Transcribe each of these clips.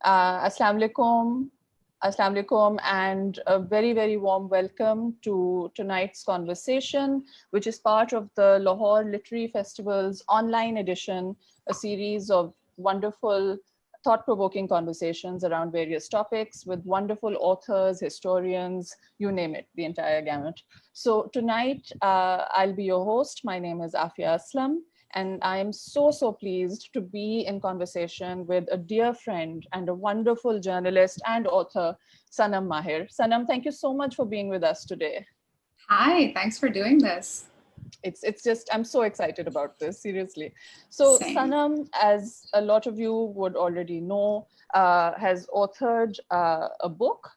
Assalamu alaikum. Assalamu alaikum, and a very, very warm welcome to tonight's conversation, which is part of the Lahore Literary Festival's online edition, a series of wonderful, thought-provoking conversations around various topics with wonderful authors, historians, you name it, the entire gamut. So tonight, I'll be your host. My name is Afia Aslam. And I am so, so pleased to be in conversation with a dear friend and a wonderful journalist and author, Sanam Mahir. Sanam, thank you so much for being with us today. Hi, thanks for doing this. It's just, I'm so excited about this, seriously. So Same. Sanam, as a lot of you would already know, has authored a book,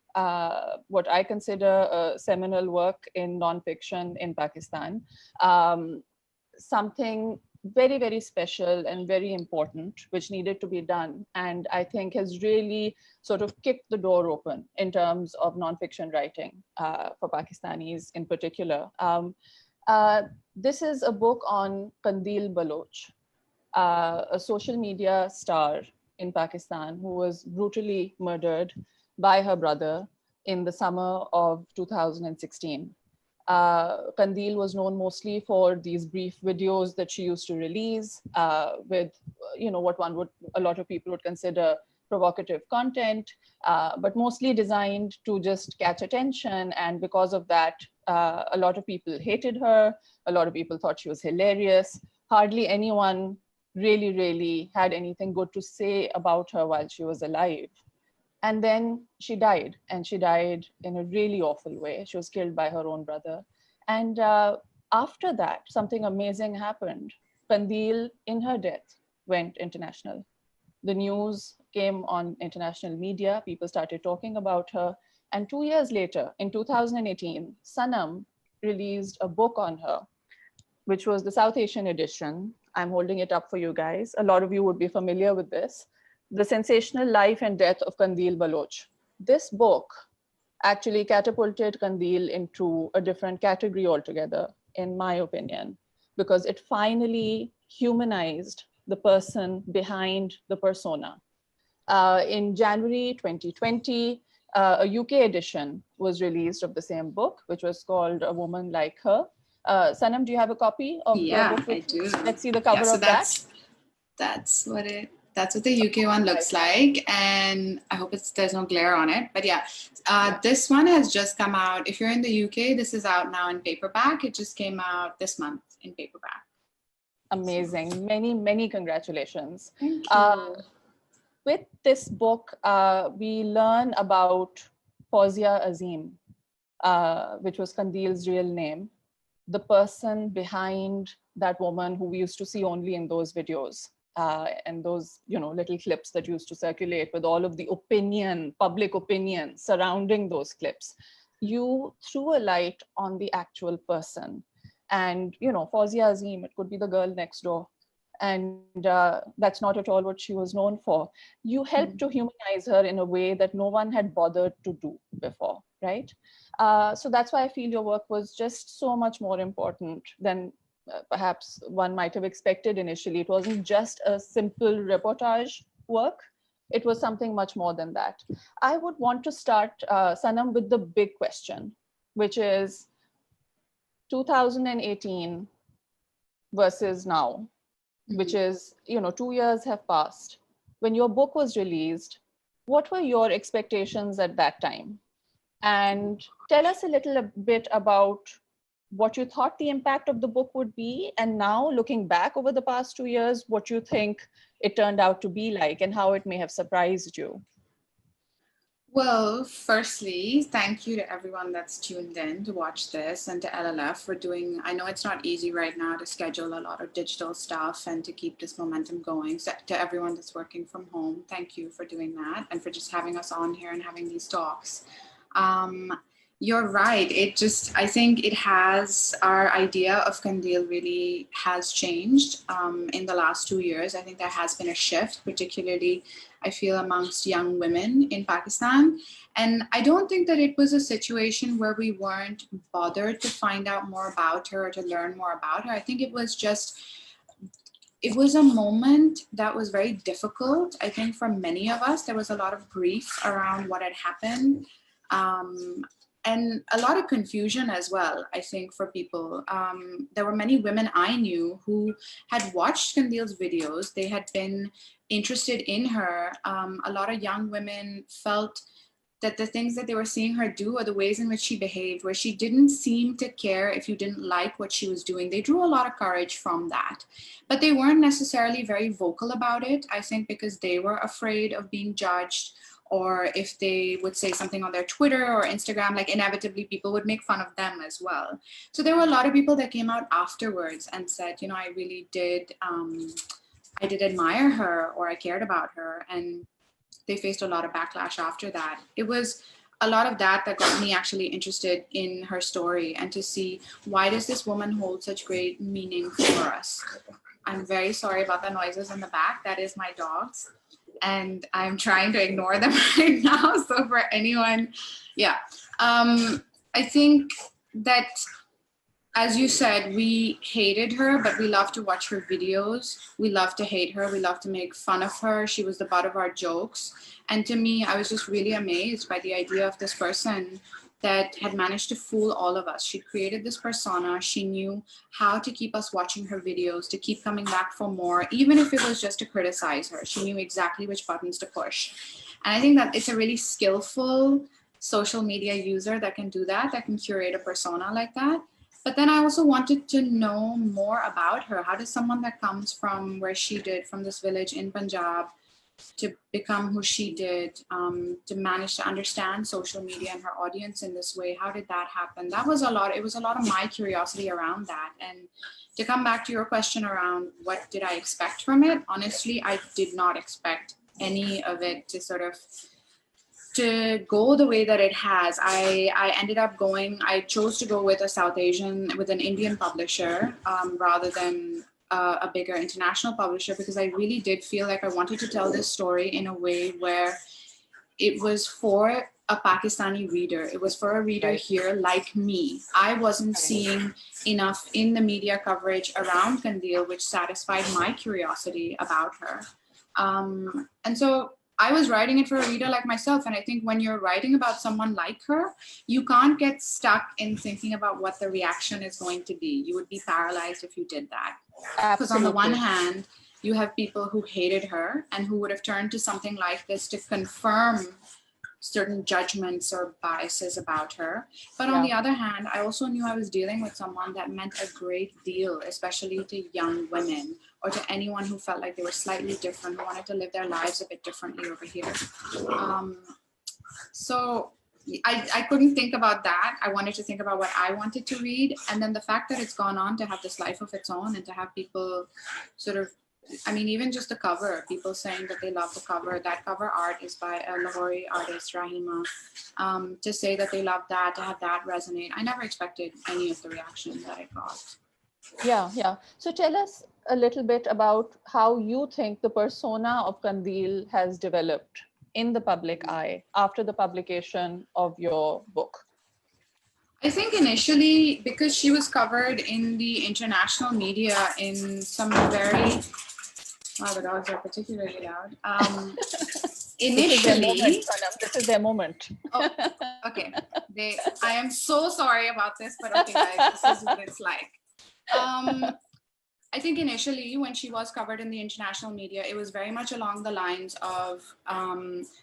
what I consider a seminal work in nonfiction in Pakistan. Something very, very special and very important, which needed to be done. And I think has really sort of kicked the door open in terms of nonfiction writing for Pakistanis in particular. This is a book on Qandil Baloch, a social media star in Pakistan who was brutally murdered by her brother in the summer of 2016. Qandil was known mostly for these brief videos that she used to release with, what a lot of people would consider provocative content, but mostly designed to just catch attention. And because of that, a lot of people hated her. A lot of people thought she was hilarious. Hardly anyone really, really had anything good to say about her while she was alive. And then she died, and she died in a really awful way. She was killed by her own brother. And after that, something amazing happened. Qandil, in her death, went international. The news came on international media. People started talking about her. And 2 years later, in 2018, Sanam released a book on her, which was the South Asian edition. I'm holding it up for you guys. A lot of you would be familiar with this. The Sensational Life and Death of Qandil Baloch. This book actually catapulted Qandil into a different category altogether, in my opinion, because it finally humanized the person behind the persona. In January 2020, a UK edition was released of the same book, which was called A Woman Like Her. Sanam, do you have a copy of the book? I do. Let's see the cover of that. That's what the UK one looks like, and I hope there's no glare on it. But yeah, this one has just come out. If you're in the UK, this is out now in paperback. It just came out this month in paperback. Amazing. Many, many congratulations. Thank you. With this book, we learn about Fawzia Azim, which was Qandil's real name, the person behind that woman who we used to see only in those videos. And those, little clips that used to circulate with all of the public opinion surrounding those clips. You threw a light on the actual person. And, Fawzia Azim, it could be the girl next door. And that's not at all what she was known for. You helped to humanize her in a way that no one had bothered to do before, right? So that's why I feel your work was just so much more important than perhaps one might have expected initially. It wasn't just a simple reportage work. It was something much more than that. I would want to start, Sanam, with the big question, which is 2018 versus now, which is, 2 years have passed. When your book was released, what were your expectations at that time? And tell us a little bit about what you thought the impact of the book would be, and now looking back over the past 2 years, what you think it turned out to be like and how it may have surprised you. Well, firstly, thank you to everyone that's tuned in to watch this, and to LLF for doing, I know it's not easy right now to schedule a lot of digital stuff and to keep this momentum going. So to everyone that's working from home, thank you for doing that and for just having us on here and having these talks. You're right. I think it has, our idea of Qandil really has changed in the last 2 years. I think there has been a shift, particularly I feel amongst young women in Pakistan. And I don't think that it was a situation where we weren't bothered to find out more about her or to learn more about her. I think it was just it was a moment that was very difficult. I think for many of us, there was a lot of grief around what had happened. And a lot of confusion as well, I think, for people. There were many women I knew who had watched Kandil's videos. They had been interested in her. A lot of young women felt that the things that they were seeing her do, or the ways in which she behaved, where she didn't seem to care if you didn't like what she was doing, they drew a lot of courage from that. But they weren't necessarily very vocal about it, I think, because they were afraid of being judged, or if they would say something on their Twitter or Instagram, like inevitably people would make fun of them as well. So there were a lot of people that came out afterwards and said, you know, I really did, I did admire her, or I cared about her. And they faced a lot of backlash after that. It was a lot of that that got me actually interested in her story, and to see, why does this woman hold such great meaning for us? I'm very sorry about the noises in the back. That is my dogs. And I'm trying to ignore them right now. So for anyone, yeah. I think that, as you said, we hated her, but we love to watch her videos. We love to hate her. We love to make fun of her. She was the butt of our jokes. And to me, I was just really amazed by the idea of this person that had managed to fool all of us. She created this persona. She knew how to keep us watching her videos, to keep coming back for more, even if it was just to criticize her. She knew exactly which buttons to push. And I think that it's a really skillful social media user that can do that, that can curate a persona like that. But then I also wanted to know more about her. How does someone that comes from where she did, from this village in Punjab, to become who she did, to manage to understand social media and her audience in this way? How did that happen? That was a lot. It was a lot of my curiosity around that. And to come back to your question around what did I expect from it? Honestly, I did not expect any of it to sort of to go the way that it has. I ended up going, I chose to go with a South Asian, with an Indian publisher, rather than a bigger international publisher, because I really did feel like I wanted to tell this story in a way where it was for a Pakistani reader. It was for a reader here like me. I wasn't seeing enough in the media coverage around Kandil, which satisfied my curiosity about her. And so I was writing it for a reader like myself. And I think when you're writing about someone like her, you can't get stuck in thinking about what the reaction is going to be. You would be paralyzed if you did that. Because on the one hand, you have people who hated her and who would have turned to something like this to confirm certain judgments or biases about her. But on the other hand, I also knew I was dealing with someone that meant a great deal, especially to young women, or to anyone who felt like they were slightly different, who wanted to live their lives a bit differently over here. So I couldn't think about that. I wanted to think about what I wanted to read. And then the fact that it's gone on to have this life of its own, and to have people sort of, I mean, even just the cover, people saying that they love the cover. That cover art is by a Lahori artist, Rahima. To say that they love that, to have that resonate. I never expected any of the reaction that I got. Yeah. So tell us a little bit about how you think the persona of Kandil has developed in the public eye after the publication of your book. I think initially, because she was covered in the international media in some very, wow, the dogs are particularly loud. Initially, this is their moment. Oh, okay. I am so sorry about this, but okay, guys, this is what it's like. I think initially when she was covered in the international media, it was very much along the lines of,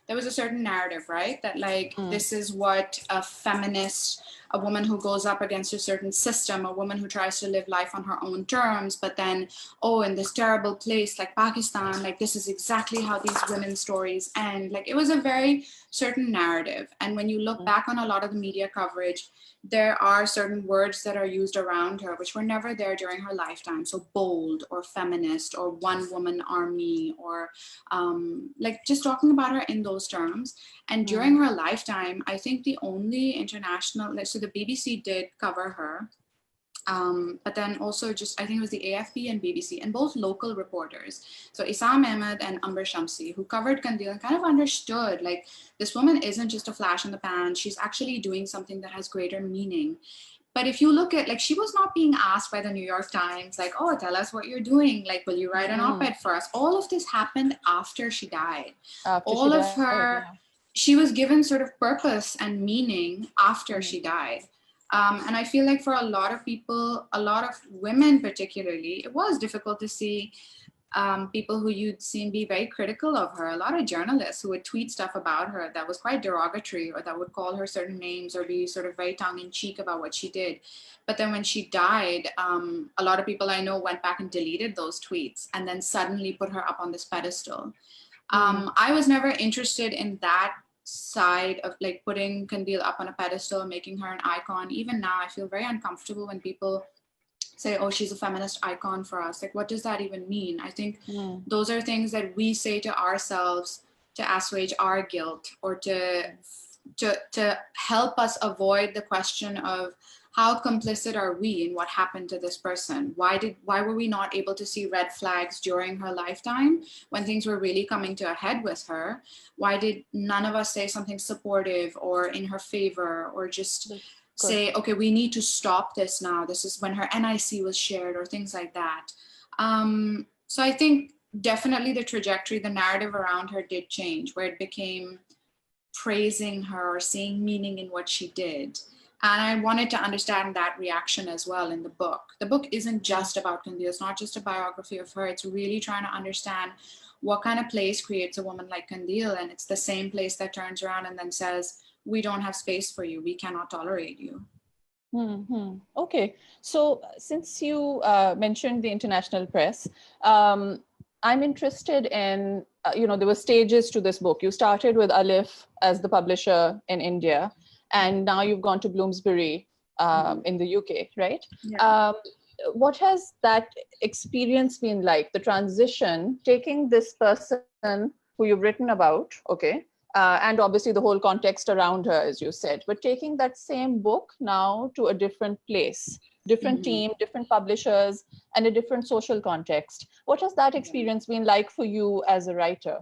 there was a certain narrative, right? That like, this is what a feminist, a woman who goes up against a certain system, a woman who tries to live life on her own terms, but then, oh, in this terrible place like Pakistan, like this is exactly how these women's stories end. Like it was a very certain narrative. And when you look back on a lot of the media coverage, there are certain words that are used around her, which were never there during her lifetime. So bold or feminist or one woman army, or like just talking about her in those terms. And during her lifetime, I think the only international, so the BBC did cover her. But then also just, I think it was the AFP and BBC, and both local reporters. So Isam Ahmed and Amber Shamsi, who covered Kandil and kind of understood, like, this woman isn't just a flash in the pan, she's actually doing something that has greater meaning. But if you look at, like, she was not being asked by the New York Times, like, oh, tell us what you're doing. Like, will you write an op-ed for us? All of this happened after she died. After she All of died, her, yeah. she was given sort of purpose and meaning after she died. And I feel like for a lot of people, a lot of women particularly, it was difficult to see people who you'd seen be very critical of her. A lot of journalists who would tweet stuff about her that was quite derogatory, or that would call her certain names or be sort of very tongue-in-cheek about what she did. But then when she died, a lot of people I know went back and deleted those tweets and then suddenly put her up on this pedestal. I was never interested in that side of like putting Kandil up on a pedestal, making her an icon. Even now, I feel very uncomfortable when people say, oh, she's a feminist icon for us. Like, what does that even mean? I think those are things that we say to ourselves to assuage our guilt, or to help us avoid the question of how complicit are we in what happened to this person? Why were we not able to see red flags during her lifetime when things were really coming to a head with her? Why did none of us say something supportive or in her favor, or just say, okay, we need to stop this now. This is when her NIC was shared, or things like that. So I think definitely the trajectory, the narrative around her did change, where it became praising her or seeing meaning in what she did. And I wanted to understand that reaction as well in the book. The book isn't just about Kandil. It's not just a biography of her. It's really trying to understand what kind of place creates a woman like Kandil. And it's the same place that turns around and then says, we don't have space for you. We cannot tolerate you. Okay. So since you mentioned the international press, I'm interested in, there were stages to this book. You started with LLF as the publisher in India, and now you've gone to Bloomsbury in the UK, right? Yeah. What has that experience been like, the transition, taking this person who you've written about, okay, and obviously the whole context around her, as you said, but taking that same book now to a different place, different team, different publishers, and a different social context. What has that experience been like for you as a writer?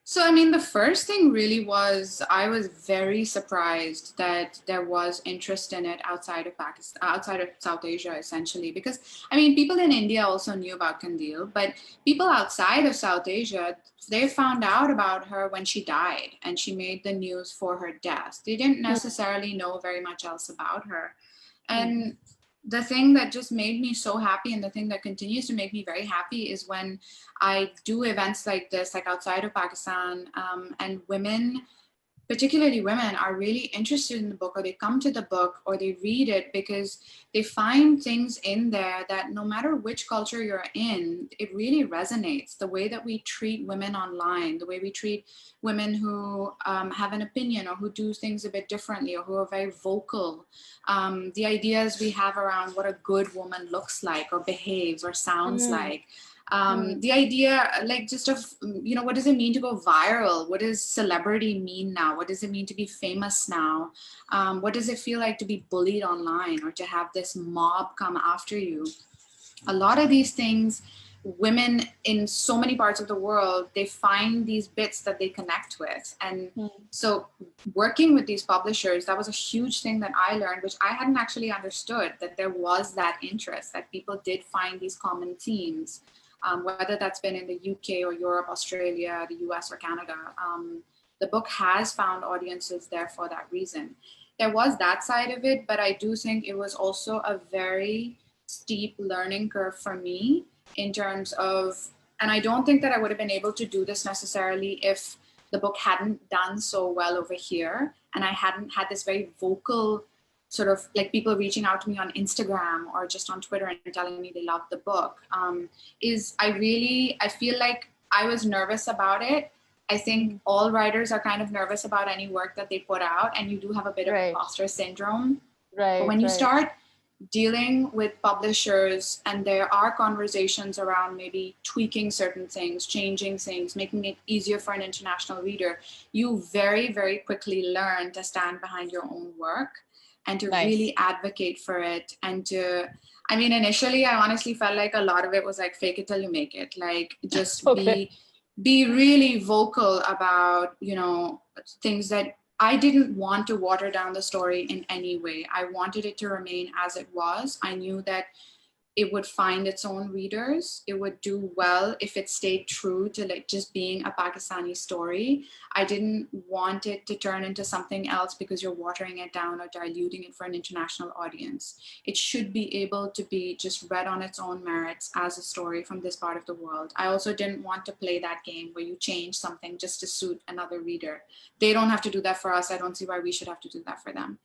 So, I mean, the first thing really was, I was very surprised that there was interest in it outside of Pakistan, outside of South Asia, essentially, because, I mean, people in India also knew about Kandil, but people outside of South Asia, they found out about her when she died and she made the news for her death. They didn't necessarily know very much else about her. And the thing that just made me so happy, and the thing that continues to make me very happy, is when I do events like this, like outside of Pakistan, and women, particularly women, are really interested in the book, or they come to the book, or they read it because they find things in there that no matter which culture you're in, it really resonates. The way that we treat women online, the way we treat women who have an opinion, or who do things a bit differently, or who are very vocal, the ideas we have around what a good woman looks like, or behaves, or sounds like. The idea, like, just of, what does it mean to go viral? What does celebrity mean now? What does it mean to be famous now? What does it feel like to be bullied online, or to have this mob come after you? A lot of these things, women in so many parts of the world, they find these bits that they connect with. And so working with these publishers, that was a huge thing that I learned, which I hadn't actually understood, that there was that interest, that people did find these common themes. Whether that's been in the UK or Europe, Australia, the US, or Canada, the book has found audiences there for that reason. There was that side of it, but I do think it was also a very steep learning curve for me in terms of, and I don't think that I would have been able to do this necessarily if the book hadn't done so well over here, and I hadn't had this very vocal sort of, like, people reaching out to me on Instagram or just on Twitter and telling me they loved the book, I feel like I was nervous about it. I think all writers are kind of nervous about any work that they put out, and you do have a bit of imposter syndrome. But when you start dealing with publishers, and there are conversations around maybe tweaking certain things, changing things, making it easier for an international reader, you very, very quickly learn to stand behind your own work and to really advocate for it. And to, I mean, initially, I honestly felt like a lot of it was like, fake it till you make it. Like, just be really vocal about, things that I didn't want to water down the story in any way. I wanted it to remain as it was. I knew that it would find its own readers. It would do well if it stayed true to like just being a Pakistani story. I didn't want it to turn into something else because you're watering it down or diluting it for an international audience. It should be able to be just read on its own merits as a story from this part of the world. I also didn't want to play that game where you change something just to suit another reader. They don't have to do that for us. I don't see why we should have to do that for them.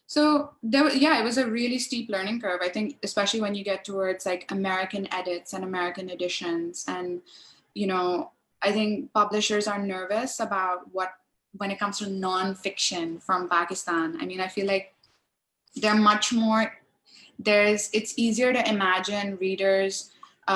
So there, yeah, it was a really steep learning curve. I think, especially when you get towards like American edits and American editions, and you know, I think publishers are nervous about what when it comes to nonfiction from Pakistan. I mean, I feel like they're much more. It's easier to imagine readers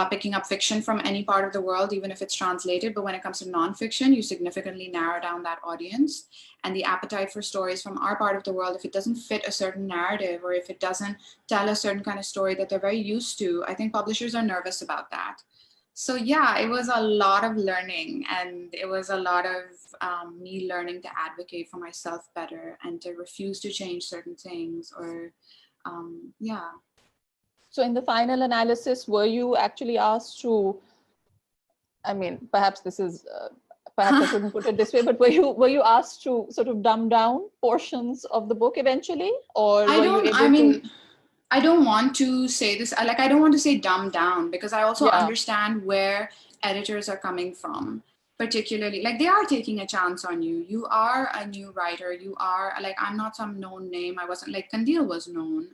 picking up fiction from any part of the world, even if it's translated. But when it comes to nonfiction, you significantly narrow down that audience and the appetite for stories from our part of the world. If it doesn't fit a certain narrative or if it doesn't tell a certain kind of story that they're very used to, I think publishers are nervous about that. So yeah, it was a lot of learning, and it was a lot of me learning to advocate for myself better and to refuse to change certain things or yeah. So in the final analysis, were you actually asked to, I mean, perhaps this is, perhaps I shouldn't put it this way, but were you asked to sort of dumb down portions of the book eventually, or were you able to? I don't want to say this, like, I don't want to say dumb down because I also Yeah. understand where editors are coming from, particularly like they are taking a chance on you. You are a new writer. You are like, I'm not some known name. I wasn't like Kandil was known.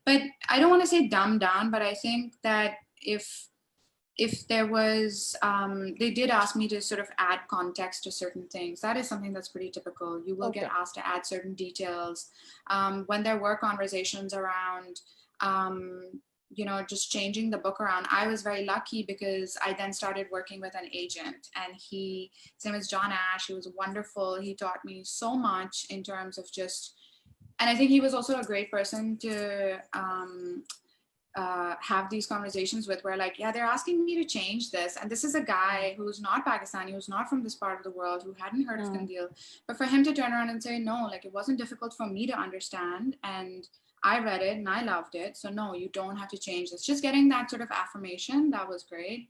But I don't want to say dumb down, but I think that if there was, they did ask me to sort of add context to certain things. That is something that's pretty typical. You will get asked to add certain details. When there were conversations around, you know, just changing the book around, I was very lucky because I then started working with an agent, and his name is John Ash. He was wonderful. He taught me so much in terms of just, and I think he was also a great person to, have these conversations with, where like, yeah, they're asking me to change this, and this is a guy who's not Pakistani, who's not from this part of the world, who hadn't heard of Kandil, but for him to turn around and say, no, like it wasn't difficult for me to understand, and I read it and I loved it, so no, you don't have to change this. Just getting that sort of affirmation, that was great.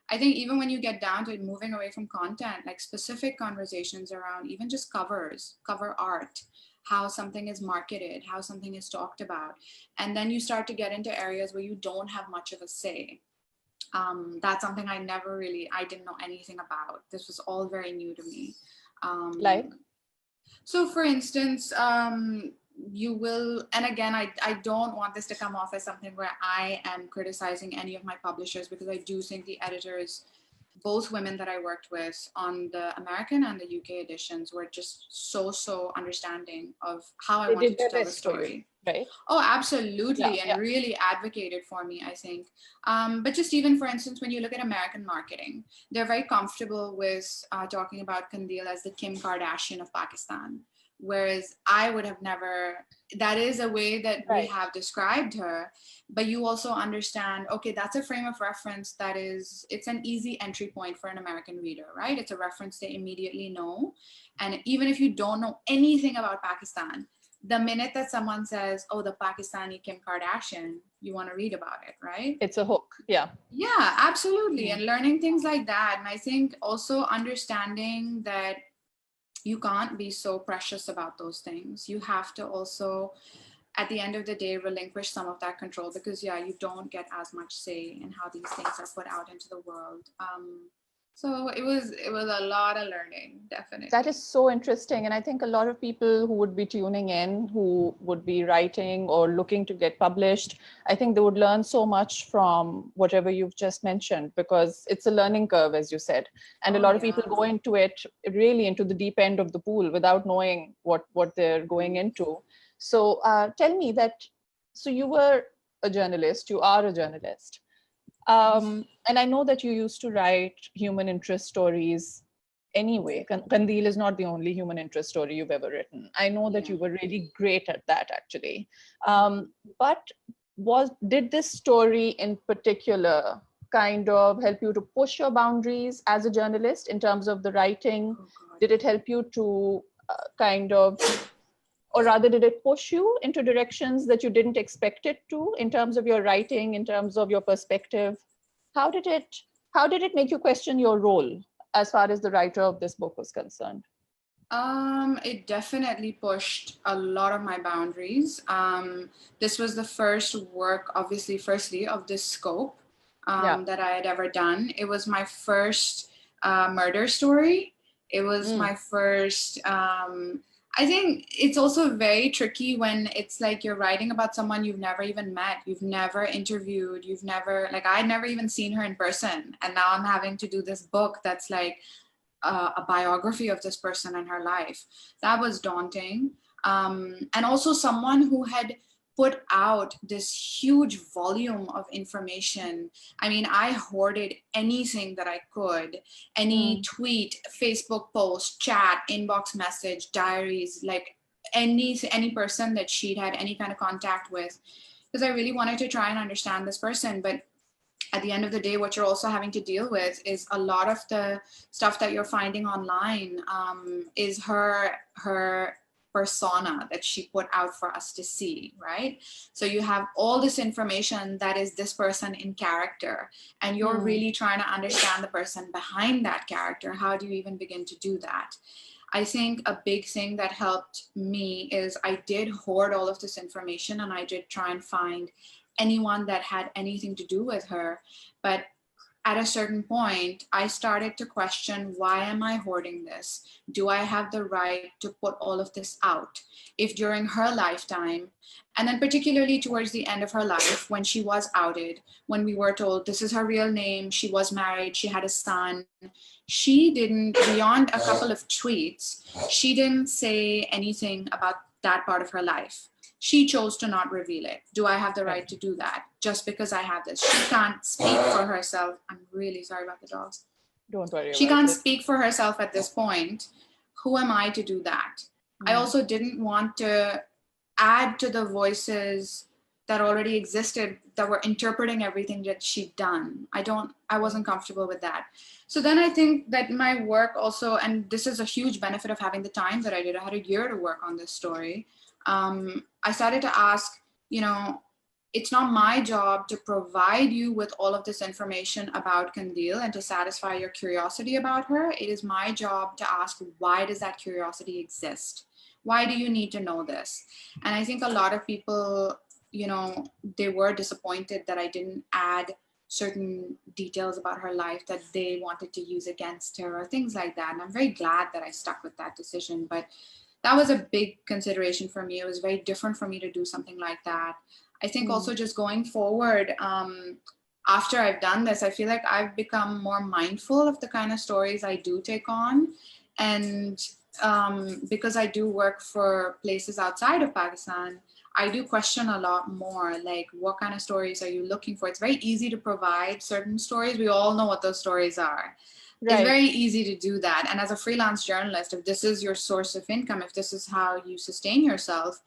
I think even when you get down to moving away from content, like specific conversations around even just covers, cover art, how something is marketed, how something is talked about. And then you start to get into areas where you don't have much of a say. That's something I didn't know anything about. This was all very new to me. Like? So for instance, you will, and again, I don't want this to come off as something where I am criticizing any of my publishers, because I do think the editors, both women that I worked with on the American and the UK editions, were just so understanding of how I wanted to tell the story. Right? Oh, absolutely. And really advocated for me, I think. But just even, for instance, when you look at American marketing, they're very comfortable with talking about Kandil as the Kim Kardashian of Pakistan. Whereas I would have never, that is a way that we have described her, but you also understand, okay, that's a frame of reference that is, it's an easy entry point for an American reader, right? It's a reference they immediately know. And even if you don't know anything about Pakistan, the minute that someone says, oh, the Pakistani Kim Kardashian, you want to read about it, right? It's a hook. Yeah. Yeah, absolutely. And learning things like that. And I think also understanding that you can't be so precious about those things. You have to also, at the end of the day, relinquish some of that control, because yeah, you don't get as much say in how these things are put out into the world. So it was a lot of learning, definitely. That is so interesting. And I think a lot of people who would be tuning in, who would be writing or looking to get published, I think they would learn so much from whatever you've just mentioned, because it's a learning curve, as you said. And a lot of people go into it really into the deep end of the pool without knowing what they're going into. So tell me that, so you were a journalist, you are a journalist. And I know that you used to write human interest stories anyway. Kandil is not the only human interest story you've ever written. I know that you were really great at that, actually. But did this story in particular kind of help you to push your boundaries as a journalist in terms of the writing? Did it help you to kind of, or rather did it push you into directions that you didn't expect it to in terms of your writing, in terms of your perspective? How did it make you question your role as far as the writer of this book was concerned? It definitely pushed a lot of my boundaries. This was the first work, obviously, firstly, of this scope Yeah. that I had ever done. It was my first murder story. It was my first. I think it's also very tricky when it's like you're writing about someone you've never even met, you've never interviewed, you've never, like, I'd never even seen her in person. And now I'm having to do this book that's like, a biography of this person and her life. That was daunting. And also someone who had put out this huge volume of information. I mean, I hoarded anything that I could, any tweet, Facebook post, chat, inbox message, diaries, like any person that she'd had any kind of contact with, because I really wanted to try and understand this person. But at the end of the day, what you're also having to deal with is a lot of the stuff that you're finding online is her persona that she put out for us to see, right? So you have all this information that is this person in character, and you're really trying to understand the person behind that character. How do you even begin to do that? I think a big thing that helped me is I did hoard all of this information, and I did try and find anyone that had anything to do with her. But at a certain point, I started to question, why am I hoarding this? Do I have the right to put all of this out? If during her lifetime, and then particularly towards the end of her life, when she was outed, when we were told this is her real name, she was married, she had a son, she didn't, beyond a couple of tweets, she didn't say anything about that part of her life. She chose to not reveal it. Do I have the right to do that just because I have this? She can't speak for herself. I'm really sorry about the dogs. Don't worry She about can't it. speak for herself at this point. Who am I to do that? I also didn't want to add to the voices that already existed that were interpreting everything that she'd done. I wasn't comfortable with that. So then I think that my work also, and this is a huge benefit of having the time that I did, I had a year to work on this story. I started to ask, it's not my job to provide you with all of this information about Kandil and to satisfy your curiosity about her. It is my job to ask, why does that curiosity exist? Why do you need to know this? And I think a lot of people, they were disappointed that I didn't add certain details about her life that they wanted to use against her or things like that. And I'm very glad that I stuck with that decision. But that was a big consideration for me. It was very different for me to do something like that. I think also just going forward, after I've done this, I feel like I've become more mindful of the kind of stories I do take on. And because I do work for places outside of Pakistan, I do question a lot more, like, what kind of stories are you looking for? It's very easy to provide certain stories. We all know what those stories are. Right. It's very easy to do that. And as a freelance journalist, if this is your source of income, if this is how you sustain yourself,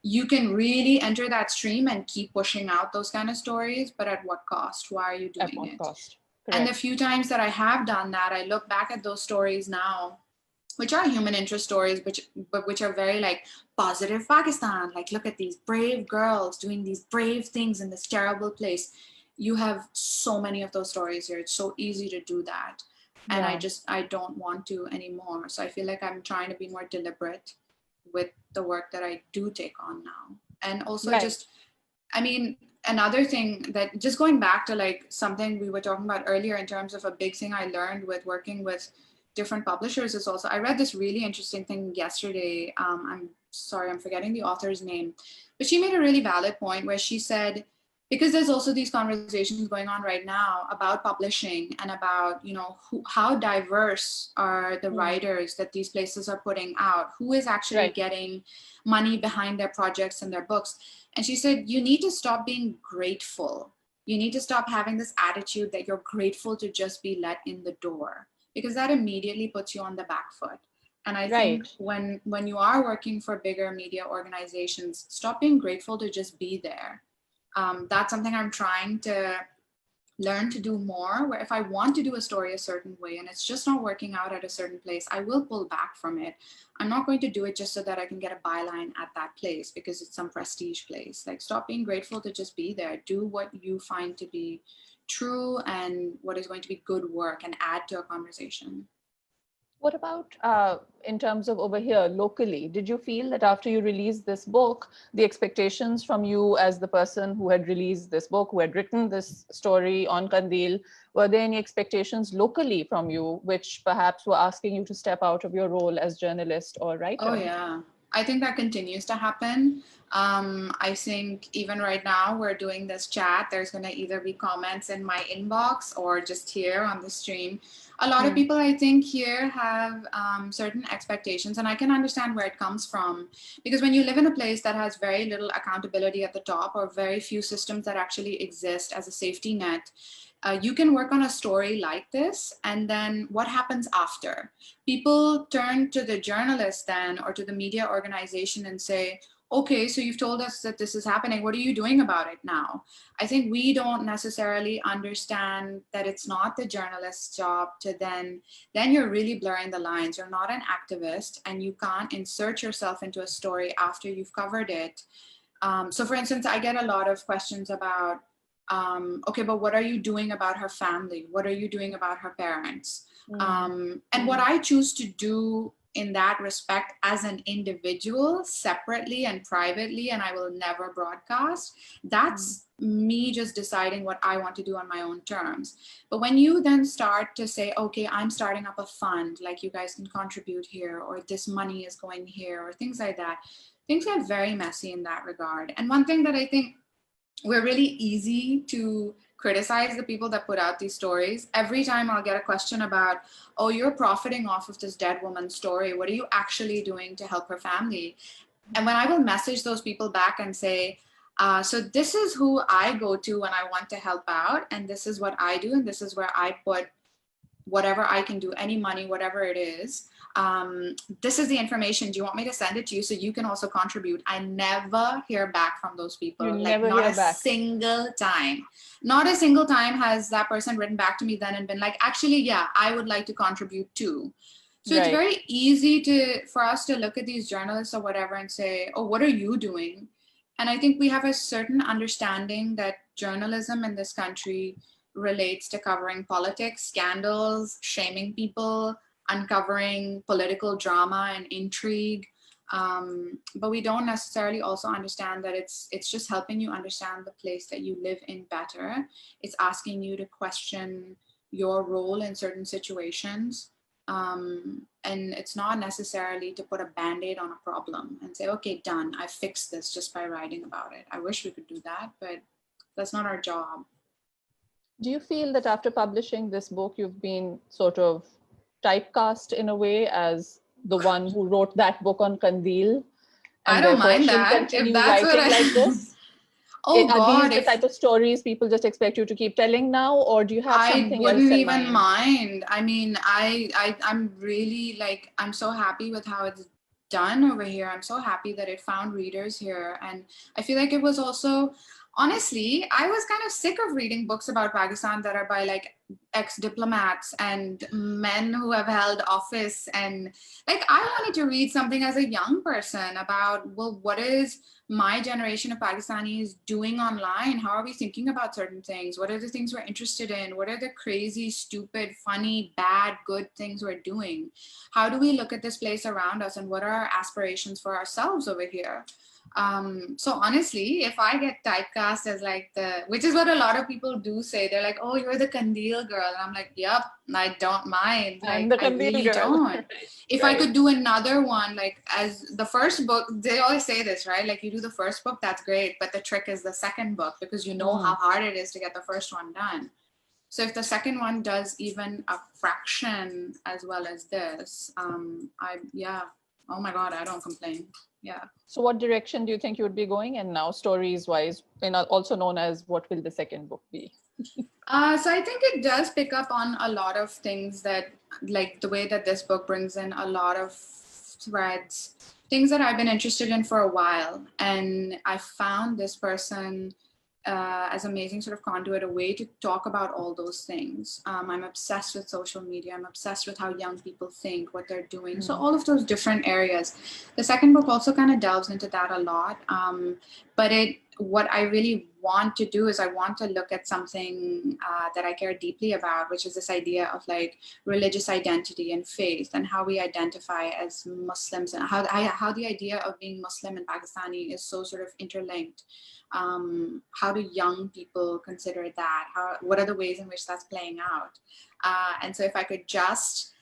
you can really enter that stream and keep pushing out those kind of stories. But at what cost? Why are you doing it? At what cost? Correct. And the few times that I have done that, I look back at those stories now, which are human interest stories, which are very like positive Pakistan. Like, look at these brave girls doing these brave things in this terrible place. You have so many of those stories here. It's so easy to do that. And I don't want to anymore. So I feel like I'm trying to be more deliberate with the work that I do take on now. And also another thing that, just going back to like something we were talking about earlier in terms of a big thing I learned with working with different publishers is also, I read this really interesting thing yesterday. I'm sorry, I'm forgetting the author's name, but she made a really valid point where she said, because there's also these conversations going on right now about publishing and about, how diverse are the writers that these places are putting out, who is actually getting money behind their projects and their books. And she said, you need to stop being grateful. You need to stop having this attitude that you're grateful to just be let in the door, because that immediately puts you on the back foot. And I think when you are working for bigger media organizations, stop being grateful to just be there. That's something I'm trying to learn to do more, where if I want to do a story a certain way and it's just not working out at a certain place, I will pull back from it. I'm not going to do it just so that I can get a byline at that place because it's some prestige place. Like, stop being grateful to just be there. Do what you find to be true and what is going to be good work and add to a conversation. What about in terms of over here locally? Did you feel that after you released this book, the expectations from you as the person who had released this book, who had written this story on Kandil, were there any expectations locally from you, which perhaps were asking you to step out of your role as journalist or Oh, writer? yeah. I think that continues to happen. I think even right now we're doing this chat, there's going to either be comments in my inbox or just here on the stream. A lot of people, I think, here have certain expectations, and I can understand where it comes from. Because when you live in a place that has very little accountability at the top or very few systems that actually exist as a safety net, you can work on a story like this, and then what happens after? People turn to the journalist then or to the media organization and say, okay, so you've told us that this is happening. What are you doing about it now? I think we don't necessarily understand that it's not the journalist's job to then you're really blurring the lines. You're not an activist and you can't insert yourself into a story after you've covered it. So for instance, I get a lot of questions about, okay, but what are you doing about her family? What are you doing about her parents? And what I choose to do in that respect as an individual, separately and privately, and I will never broadcast, that's me just deciding what I want to do on my own terms. But when you then start to say, okay, I'm starting up a fund, like you guys can contribute here, or this money is going here, or things like that, things get very messy in that regard. And one thing that I think we're really easy to criticize the people that put out these stories. Every time I'll get a question about, oh, you're profiting off of this dead woman's story. What are you actually doing to help her family? And when I will message those people back and say, so this is who I go to when I want to help out, and this is what I do, and this is where I put whatever I can do, any money, whatever it is. This is the information. Do you want me to send it to you so you can also contribute? I never hear back from those people. You Like, never not hear a back. single time. Not a single time has that person written back to me then and been like, actually, yeah, I would like to contribute too. So it's Right. very easy for us to look at these journalists or whatever and say, oh, what are you doing? And I think we have a certain understanding that journalism in this country relates to covering politics, scandals, shaming people, uncovering political drama and intrigue. But we don't necessarily also understand that it's just helping you understand the place that you live in better. It's asking you to question your role in certain situations. And it's not necessarily to put a band-aid on a problem and say, okay, done, I fixed this just by writing about it. I wish we could do that, but that's not our job. Do you feel that after publishing this book, you've been sort of typecast in a way as the one who wrote that book on Kandil I and don't therefore mind should that if continue that's what writing like I this? oh Are these god, the if type of stories people just expect you to keep telling now, or do you have I something else wouldn't in even mind? mind. I mean, I'm really like, I'm so happy with how it's done over here. I'm so happy that it found readers here. And I feel like it was also, honestly, I was kind of sick of reading books about Pakistan that are by like ex-diplomats and men who have held office. And like, I wanted to read something as a young person about, well, what is my generation of Pakistanis doing online? How are we thinking about certain things? What are the things we're interested in? What are the crazy, stupid, funny, bad, good things we're doing? How do we look at this place around us, and what are our aspirations for ourselves over here? So honestly, if I get typecast as like which is what a lot of people do say, they're like, oh, you're the Kandil girl. And I'm like, yep, I don't mind. I'm Like, the I Kandil really girl. don't. If I could do another one, like as the first book, they always say this, right? Like, you do the first book, that's great. But the trick is the second book, because you know how hard it is to get the first one done. So if the second one does even a fraction as well as this, yeah, oh my God, I don't complain. Yeah. So what direction do you think you would be going in now, stories wise, and also known as what will the second book be? So I think it does pick up on a lot of things that, like the way that this book brings in a lot of threads, things that I've been interested in for a while. And I found this person as amazing sort of conduit, a way to talk about all those things. I'm obsessed with social media. I'm obsessed with how young people think, what they're doing. So all of those different areas. The second book also kind of delves into that a lot. But what I really want to do is I want to look at something that I care deeply about, which is this idea of like religious identity and faith and how we identify as Muslims, and how the idea of being Muslim and Pakistani is so sort of interlinked. How do young people consider that? What are the ways in which that's playing out? And so if I could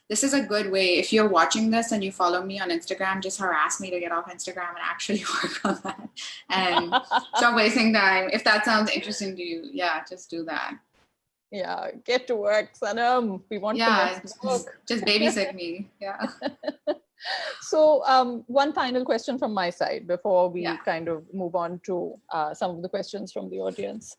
this is a good way, if you're watching this and you follow me on Instagram, just harass me to get off Instagram and actually work on that and stop wasting time. If that sounds interesting to you, yeah, just do that. Yeah, get to work, Sanam. We want the next book. Just babysit me. Yeah. So one final question from my side before we kind of move on to some of the questions from the audience.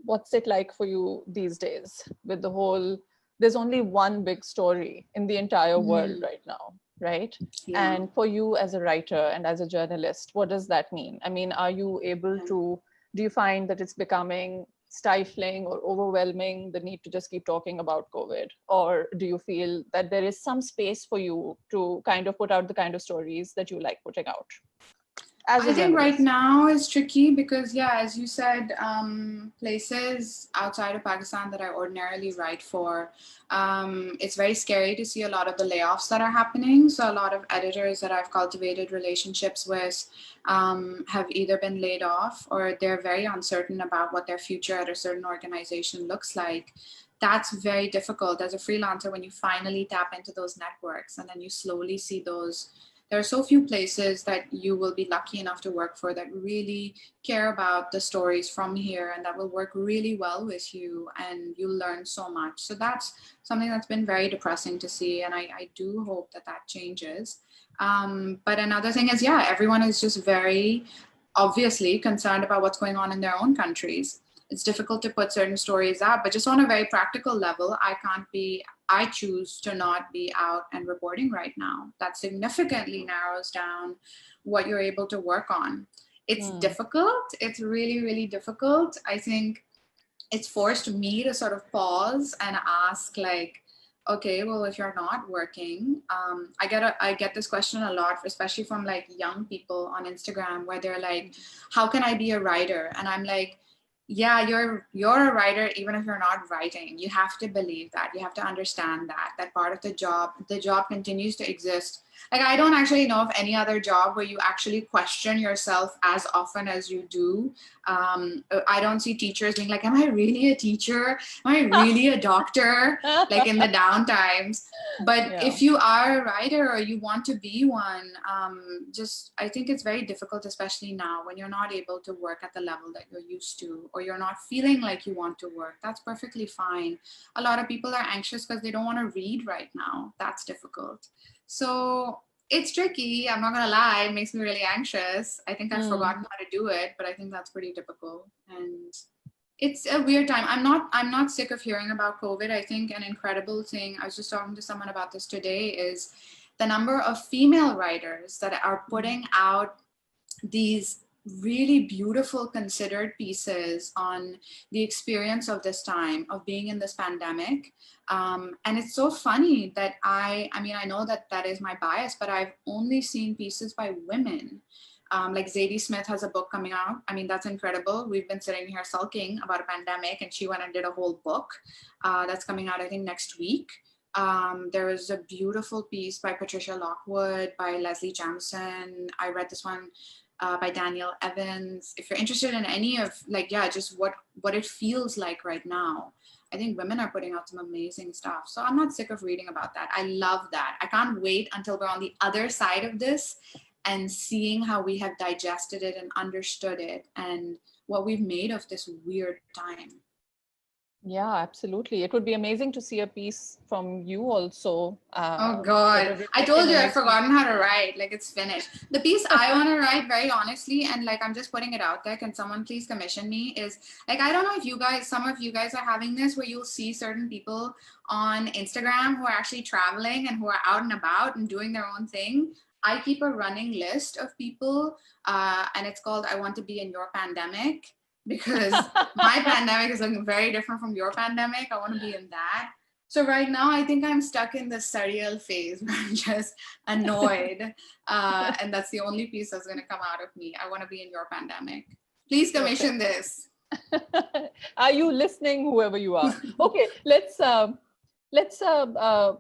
What's it like for you these days with the whole, there's only one big story in the entire world right now, right? Yeah. And for you as a writer and as a journalist, what does that mean? I mean, are you able to, do you find that it's becoming stifling or overwhelming, the need to just keep talking about COVID? Or do you feel that there is some space for you to kind of put out the kind of stories that you like putting out? I think right now is tricky because, yeah, as you said, places outside of Pakistan that I ordinarily write for, it's very scary to see a lot of the layoffs that are happening. So a lot of editors that I've cultivated relationships with have either been laid off or they're very uncertain about what their future at a certain organization looks like. That's very difficult as a freelancer when you finally tap into those networks and then you slowly see those. There are so few places that you will be lucky enough to work for that really care about the stories from here and that will work really well with you and you'll learn so much. So that's something that's been very depressing to see, and I do hope that that changes. But another thing is, yeah, everyone is just very obviously concerned about what's going on in their own countries. It's difficult to put certain stories out, but just on a very practical level, I choose to not be out and reporting right now. That significantly narrows down what you're able to work on. It's difficult. It's really, really difficult. I think it's forced me to sort of pause and ask, like, okay, well, if you're not working, I get this question a lot, especially from like young people on Instagram, where they're like, how can I be a writer? And I'm like, yeah, you're a writer even if you're not writing. You have to believe that. You have to understand that part of the job continues to exist. Like, I don't actually know of any other job where you actually question yourself as often as you do. I don't see teachers being like, am I really a teacher? Am I really a doctor? Like in the down times. But if you are a writer or you want to be one, I think it's very difficult, especially now when you're not able to work at the level that you're used to, or you're not feeling like you want to work. That's perfectly fine. A lot of people are anxious because they don't want to read right now. That's difficult. So it's tricky. I'm not gonna lie, it makes me really anxious. I think I've forgotten how to do it, but I think that's pretty typical. And it's a weird time. I'm not sick of hearing about COVID. I think an incredible thing, I was just talking to someone about this today, is the number of female writers that are putting out these really beautiful, considered pieces on the experience of this time of being in this pandemic. And it's so funny that I know that is my bias, but I've only seen pieces by women. Like Zadie Smith has a book coming out. I mean, that's incredible. We've been sitting here sulking about a pandemic, and she went and did a whole book that's coming out, I think, next week. There was a beautiful piece by Patricia Lockwood, by Leslie Jamison. I read this one by Daniel Evans. If you're interested in any of, like, yeah, just what it feels like right now, I think women are putting out some amazing stuff. So I'm not sick of reading about that. I love that. I can't wait until we're on the other side of this and seeing how we have digested it and understood it and what we've made of this weird time. Yeah, absolutely. It would be amazing to see a piece from you also. Oh God, I told you I've forgotten how to write. Like, it's finished. The piece I want to write, very honestly, and like, I'm just putting it out there. Can someone please commission me? Is like, I don't know if some of you guys are having this, where you'll see certain people on Instagram who are actually traveling and who are out and about and doing their own thing. I keep a running list of people, and it's called I Want to Be in Your Pandemic, because my pandemic is looking very different from your pandemic. I want to be in that. So right now, I think I'm stuck in the surreal phase where I'm just annoyed. And that's the only piece that's going to come out of me. I want to be in your pandemic. Please commission this. Are you listening, whoever you are? Okay, let's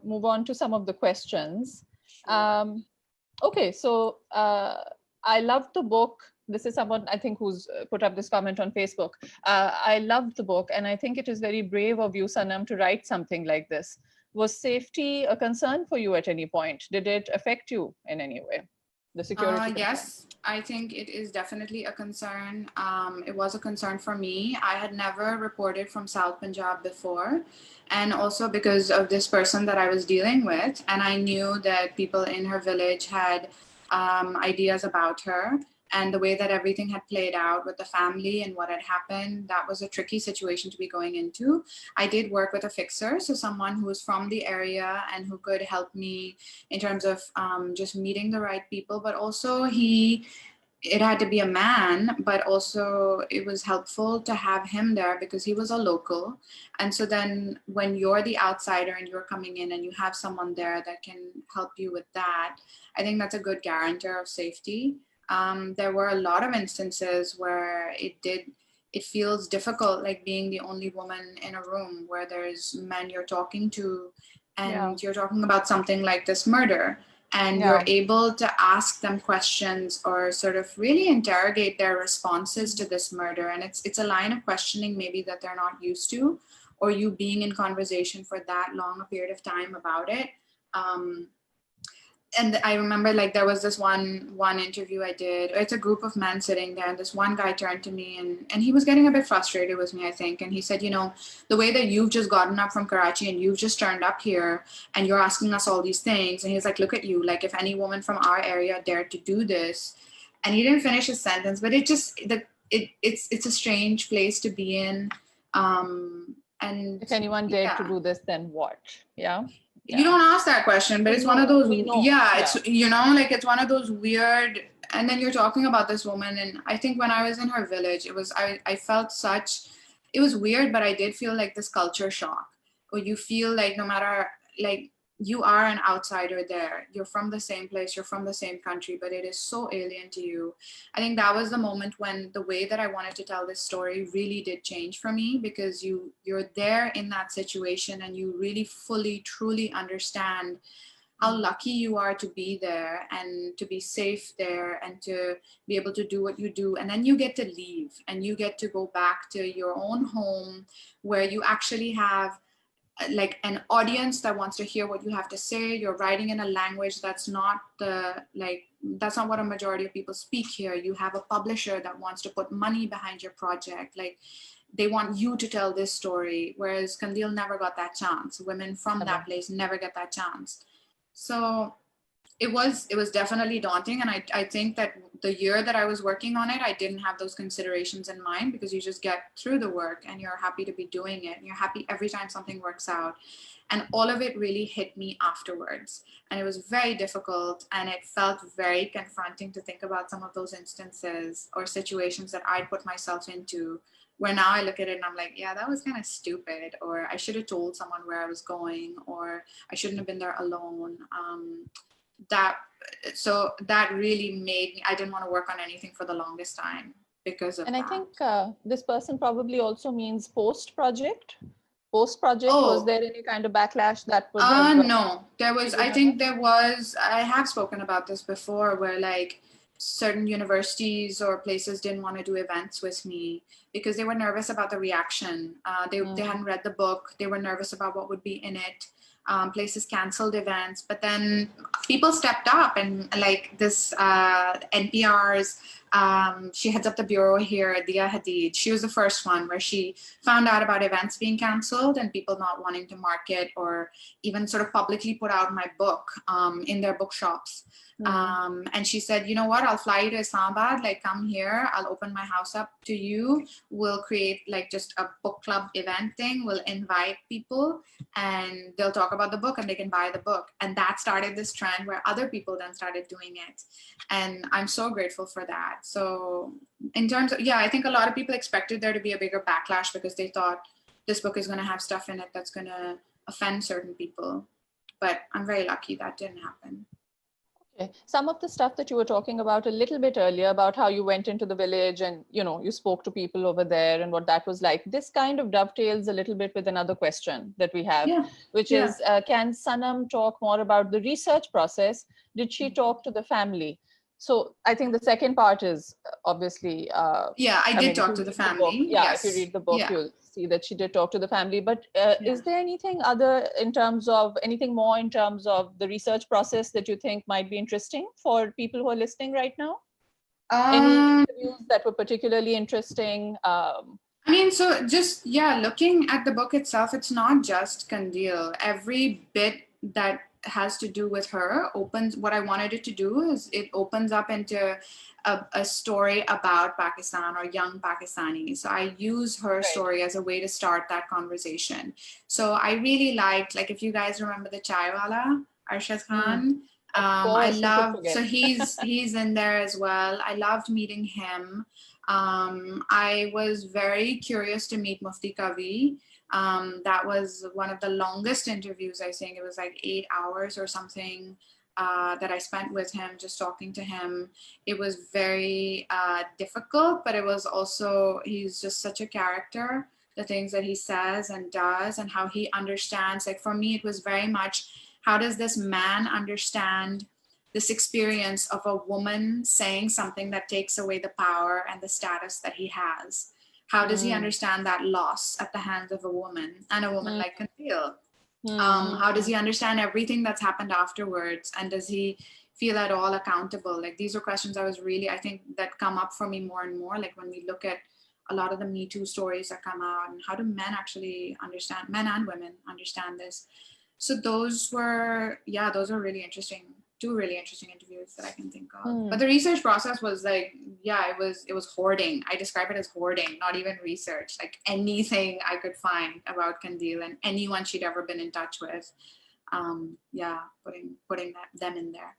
move on to some of the questions. Okay, so I love the book. This is someone I think who's put up this comment on Facebook. I loved the book, and I think it is very brave of you, Sanam, to write something like this. Was safety a concern for you at any point? Did it affect you in any way? The security yes, I think it is definitely a concern. It was a concern for me. I had never reported from South Punjab before, and also because of this person that I was dealing with, and I knew that people in her village had ideas about her, and the way that everything had played out with the family and what had happened, that was a tricky situation to be going into. I did work with a fixer, so someone who was from the area and who could help me in terms of just meeting the right people, but also it had to be a man, but also it was helpful to have him there because he was a local. And so then when you're the outsider and you're coming in and you have someone there that can help you with that, I think that's a good guarantor of safety. There were a lot of instances where it feels difficult, like being the only woman in a room where there's men you're talking to, and you're talking about something like this murder, and you're able to ask them questions or sort of really interrogate their responses to this murder. And it's a line of questioning maybe that they're not used to, or you being in conversation for that long a period of time about it. And I remember like there was this one interview I did. It's a group of men sitting there, and this one guy turned to me and he was getting a bit frustrated with me, I think. And he said, you know, the way that you've just gotten up from Karachi and you've just turned up here and you're asking us all these things. And he's like, look at you, like if any woman from our area dared to do this. And he didn't finish his sentence, but it's a strange place to be in. And if anyone dared to do this, then what? You don't ask that question, but it's one of those, it's, you know, like it's one of those weird, and then you're talking about this woman. And I think when I was in her village, I felt it was weird, but I did feel like this culture shock, where you feel like no matter, like you are an outsider there, you're from the same place, you're from the same country, but it is so alien to you. I think that was the moment when the way that I wanted to tell this story really did change for me, because you're there in that situation and you really fully truly understand how lucky you are to be there and to be safe there and to be able to do what you do. And then you get to leave and you get to go back to your own home, where you actually have like an audience that wants to hear what you have to say. You're writing in a language that's not that's not what a majority of people speak here. You have a publisher that wants to put money behind your project. Like they want you to tell this story, whereas Kandil never got that chance. Women from that place never get that chance. So it was definitely daunting. And I think that the year that I was working on it, I didn't have those considerations in mind, because you just get through the work and you're happy to be doing it. And you're happy every time something works out. And all of it really hit me afterwards. And it was very difficult. And it felt very confronting to think about some of those instances or situations that I put myself into, where now I look at it and I'm like, yeah, that was kind of stupid, or I should have told someone where I was going, or I shouldn't have been there alone. So that really made me, I didn't want to work on anything for the longest time because of that. I think this person probably also means post-project. Was there any kind of backlash that would no, there was, I think there was, I have spoken about this before, where like certain universities or places didn't want to do events with me because they were nervous about the reaction. They hadn't read the book. They were nervous about what would be in it. Places canceled events, but then people stepped up, and like this NPR's, she heads up the bureau here, Dia Hadid. She was the first one where she found out about events being canceled and people not wanting to market or even sort of publicly put out my book in their bookshops. And she said, you know what, I'll fly you to Islamabad, like come here, I'll open my house up to you. We'll create like just a book club event thing. We'll invite people and they'll talk about the book and they can buy the book. And that started this trend. trend where other people then started doing it. And I'm so grateful for that. So in terms of, yeah, I think a lot of people expected there to be a bigger backlash because they thought this book is going to have stuff in it that's going to offend certain people. But I'm very lucky that didn't happen. Okay. Some of the stuff that you were talking about a little bit earlier about how you went into the village and, you know, you spoke to people over there and what that was like. This kind of dovetails a little bit with another question that we have, which is, can Sanam talk more about the research process? Did she talk to the family? So I think the second part is obviously, I did talk to the family. If you read the book, you'll see that she did talk to the family. But is there anything other in terms of anything more in terms of the research process that you think might be interesting for people who are listening right now? Any interviews that were particularly interesting? I mean, so just, looking at the book itself, it's not just Kandil. Every bit that has to do with her opens, what I wanted it to do is it opens up into a story about Pakistan or young Pakistanis. So I use her story as a way to start that conversation. So I really liked, like, if you guys remember the Chaiwala, Arshad Khan, I love, so he's in there as well. I loved meeting him. I was very curious to meet Mufti Kavi. That was one of the longest interviews. I think it was like 8 hours or something that I spent with him, just talking to him. It was very difficult, but it was also, he's just such a character, the things that he says and does and how he understands. Like for me, it was very much, how does this man understand this experience of a woman saying something that takes away the power and the status that he has? How does he understand that loss at the hands of a woman, and a woman like Kandil? How does he understand everything that's happened afterwards? And does he feel at all accountable? Like, these are questions I think that come up for me more and more. Like when we look at a lot of the Me Too stories that come out, and how do men actually understand, men and women understand this? So those were really interesting, two really interesting interviews that I can think of. But the research process was like, it was hoarding. I describe it as hoarding, not even research, like anything I could find about Kandil and anyone she'd ever been in touch with. Putting them in there.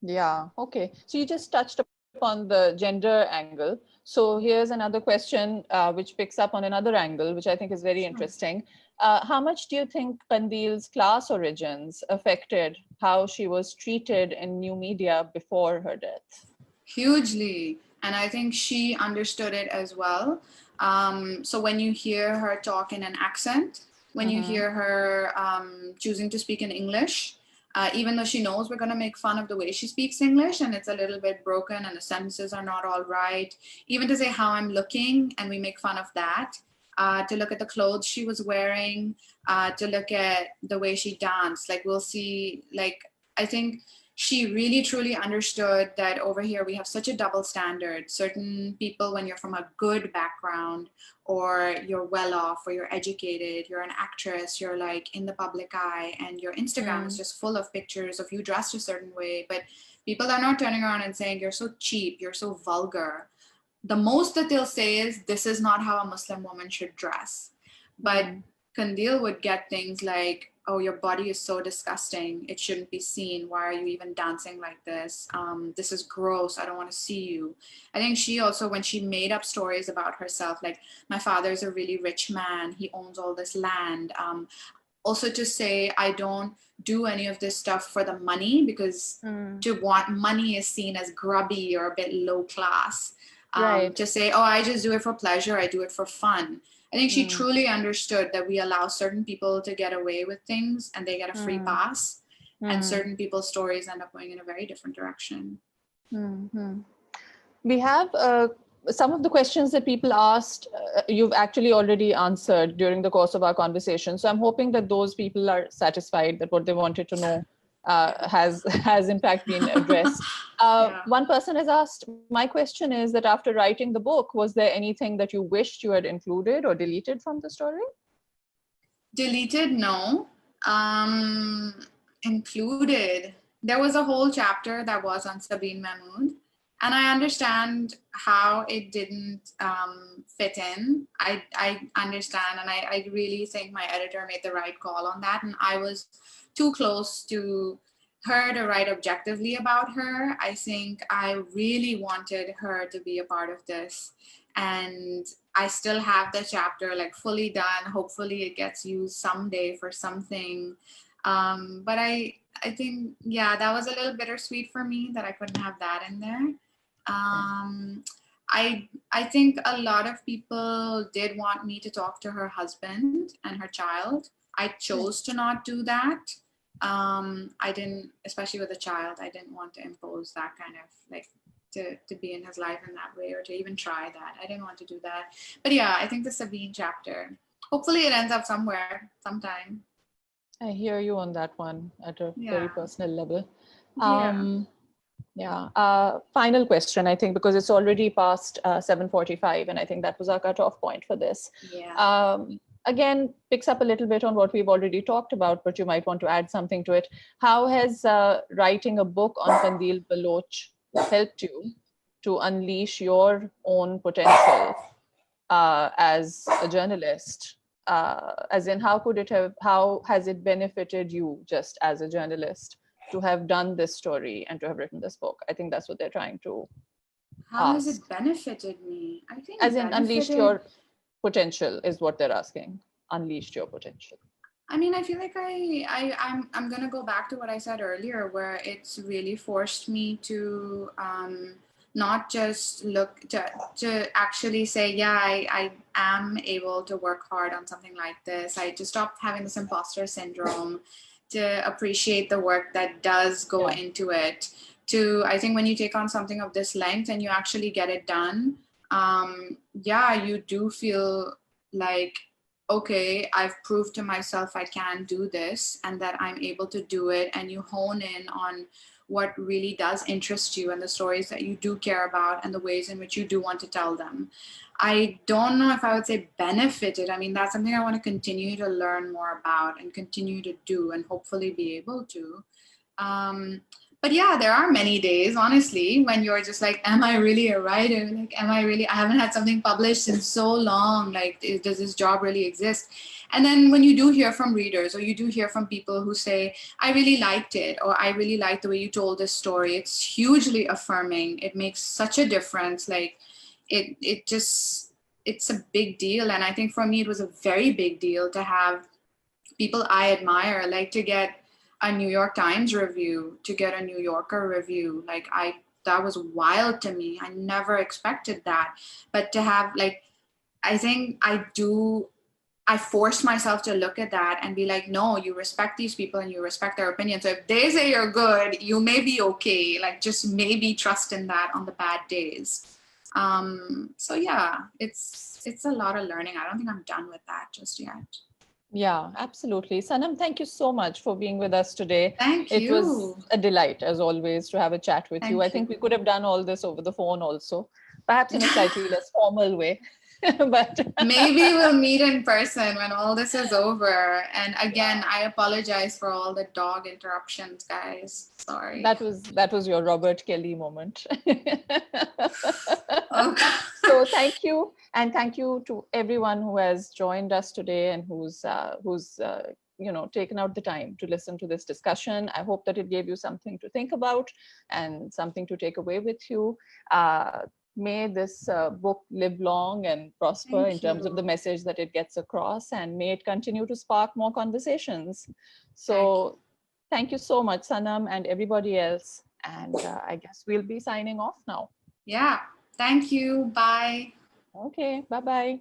Yeah, okay. So you just touched upon the gender angle. So here's another question which picks up on another angle, which I think is very interesting. How much do you think Kandil's class origins affected how she was treated in new media before her death? Hugely. And I think she understood it as well. So when you hear her talk in an accent, when you hear her choosing to speak in English, even though she knows we're going to make fun of the way she speaks English and it's a little bit broken and the sentences are not all right, even to say how I'm looking and we make fun of that, to look at the clothes she was wearing, to look at the way she danced. Like we'll see, like, I think she really truly understood that over here we have such a double standard. Certain people, when you're from a good background or you're well off or you're educated, you're an actress, you're like in the public eye, and your Instagram is just full of pictures of you dressed a certain way, but people are not turning around and saying you're so cheap, you're so vulgar. The most that they'll say is, this is not how a Muslim woman should dress. But Kandil would get things like, oh, your body is so disgusting, it shouldn't be seen, why are you even dancing like this? This is gross, I don't want to see you. I think she also, when she made up stories about herself, like, my father's a really rich man, he owns all this land. Also to say, I don't do any of this stuff for the money, because to want money is seen as grubby or a bit low class. To say, oh, I just do it for pleasure, I do it for fun. I think she truly understood that we allow certain people to get away with things and they get a free pass, and certain people's stories end up going in a very different direction. We have some of the questions that people asked, you've actually already answered during the course of our conversation. So I'm hoping that those people are satisfied that what they wanted to know has in fact been addressed. One person has asked, my question is that after writing the book, was there anything that you wished you had included or deleted from the story? Deleted, no. Included, there was a whole chapter that was on Sabine Mahmood, and I understand how it didn't fit in. I understand, and I really think my editor made the right call on that, and I was too close to her to write objectively about her. I think I really wanted her to be a part of this. And I still have the chapter like fully done. Hopefully it gets used someday for something. But I think, yeah, that was a little bittersweet for me that I couldn't have that in there. I think a lot of people did want me to talk to her husband and her child. I chose to not do that. I didn't, especially with a child, I didn't want to impose that kind of like to be in his life in that way, or to even try that. I didn't want to do that. But yeah, I think the Sabine chapter, hopefully it ends up somewhere, sometime. I hear you on that one at a very personal level. Final question, I think, because it's already past 7:45, and I think that was our cutoff point for this. Again, picks up a little bit on what we've already talked about, but you might want to add something to it. How has writing a book on Qandil Baloch helped you to unleash your own potential as a journalist? As in, how has it benefited you just as a journalist to have done this story and to have written this book? I think that's what they're trying to How ask. has it benefited me? I think as in unleashed your potential is what they're asking. Unleashed your potential. I mean, I feel like I'm gonna go back to what I said earlier, where it's really forced me to not just look to actually say, yeah, I am able to work hard on something like this. I just stopped having this imposter syndrome, to appreciate the work that does go into it. I think when you take on something of this length and you actually get it done, you do feel like, okay, I've proved to myself I can do this and that I'm able to do it. And you hone in on what really does interest you and the stories that you do care about and the ways in which you do want to tell them. I don't know if I would say benefited. I mean, that's something I want to continue to learn more about and continue to do and hopefully be able to. But yeah, there are many days, honestly, when you're just like, am I really a writer? Like, I haven't had something published in so long. Like, does this job really exist? And then when you do hear from readers, or you do hear from people who say, I really liked it, or I really liked the way you told this story, it's hugely affirming. It makes such a difference. Like, it's a big deal. And I think for me, it was a very big deal to have people I admire, like to get a New York Times review, to get a New Yorker review. Like that was wild to me. I never expected that. But to have I think I forced myself to look at that and be like, no, you respect these people and you respect their opinion. So if they say you're good, you may be okay. Like just maybe trust in that on the bad days. So yeah, it's a lot of learning. I don't think I'm done with that just yet. Yeah, absolutely. Sanam, thank you so much for being with us today. Thank you. It was a delight, as always, to have a chat with you. I think we could have done all this over the phone also, perhaps in a slightly less formal way. But maybe we'll meet in person when all this is over. And again, I apologize for all the dog interruptions, guys. Sorry. That was your Robert Kelly moment. So thank you, and thank you to everyone who has joined us today and who's taken out the time to listen to this discussion. I hope that it gave you something to think about and something to take away with you. May this book live long and prosper in terms of the message that it gets across, and may it continue to spark more conversations. So thank you so much, Sanam, and everybody else. And I guess we'll be signing off now. Yeah. Thank you. Bye. Okay. Bye-bye.